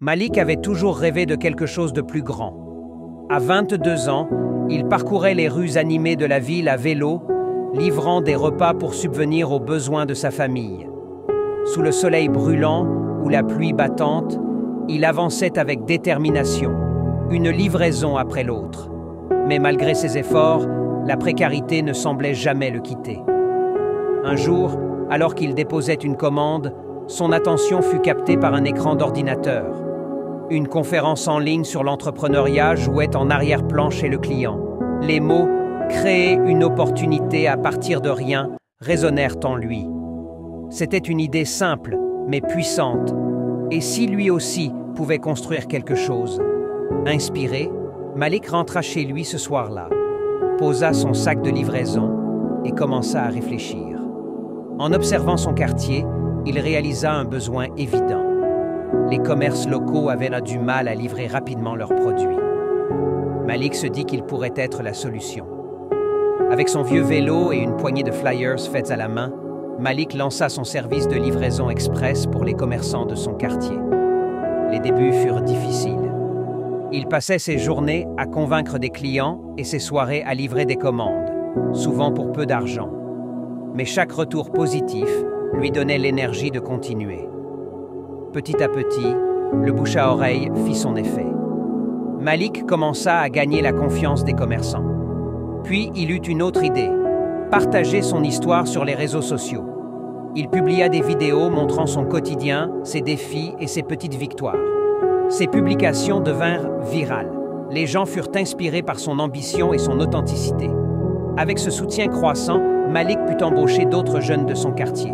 Malik avait toujours rêvé de quelque chose de plus grand. À 22 ans, il parcourait les rues animées de la ville à vélo, livrant des repas pour subvenir aux besoins de sa famille. Sous le soleil brûlant ou la pluie battante, il avançait avec détermination, une livraison après l'autre. Mais malgré ses efforts, la précarité ne semblait jamais le quitter. Un jour, alors qu'il déposait une commande, son attention fut captée par un écran d'ordinateur. Une conférence en ligne sur l'entrepreneuriat jouait en arrière-plan chez le client. Les mots « créer une opportunité à partir de rien » résonnèrent en lui. C'était une idée simple, mais puissante. Et si lui aussi pouvait construire quelque chose? Inspiré, Malik rentra chez lui ce soir-là, posa son sac de livraison et commença à réfléchir. En observant son quartier, il réalisa un besoin évident. Les commerces locaux avaient du mal à livrer rapidement leurs produits. Malik se dit qu'il pourrait être la solution. Avec son vieux vélo et une poignée de flyers faits à la main, Malik lança son service de livraison express pour les commerçants de son quartier. Les débuts furent difficiles. Il passait ses journées à convaincre des clients et ses soirées à livrer des commandes, souvent pour peu d'argent. Mais chaque retour positif lui donnait l'énergie de continuer. Petit à petit, le bouche à oreille fit son effet. Malik commença à gagner la confiance des commerçants. Puis il eut une autre idée, partager son histoire sur les réseaux sociaux. Il publia des vidéos montrant son quotidien, ses défis et ses petites victoires. Ses publications devinrent virales. Les gens furent inspirés par son ambition et son authenticité. Avec ce soutien croissant, Malik put embaucher d'autres jeunes de son quartier.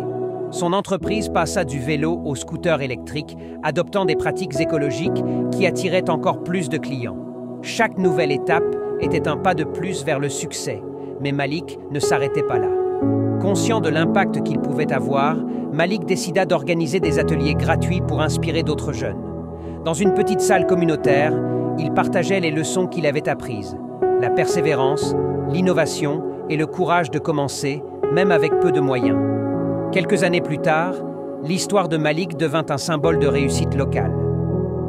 Son entreprise passa du vélo au scooter électrique, adoptant des pratiques écologiques qui attiraient encore plus de clients. Chaque nouvelle étape était un pas de plus vers le succès, mais Malik ne s'arrêtait pas là. Conscient de l'impact qu'il pouvait avoir, Malik décida d'organiser des ateliers gratuits pour inspirer d'autres jeunes. Dans une petite salle communautaire, il partageait les leçons qu'il avait apprises, la persévérance, l'innovation et le courage de commencer, même avec peu de moyens. Quelques années plus tard, l'histoire de Malik devint un symbole de réussite locale.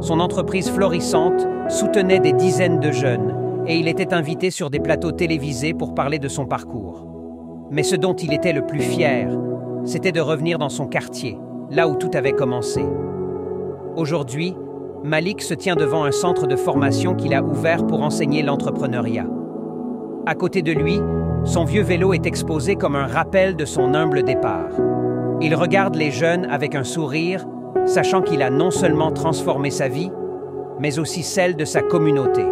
Son entreprise florissante soutenait des dizaines de jeunes et il était invité sur des plateaux télévisés pour parler de son parcours. Mais ce dont il était le plus fier, c'était de revenir dans son quartier, là où tout avait commencé. Aujourd'hui, Malik se tient devant un centre de formation qu'il a ouvert pour enseigner l'entrepreneuriat. À côté de lui, son vieux vélo est exposé comme un rappel de son humble départ. Il regarde les jeunes avec un sourire, sachant qu'il a non seulement transformé sa vie, mais aussi celle de sa communauté.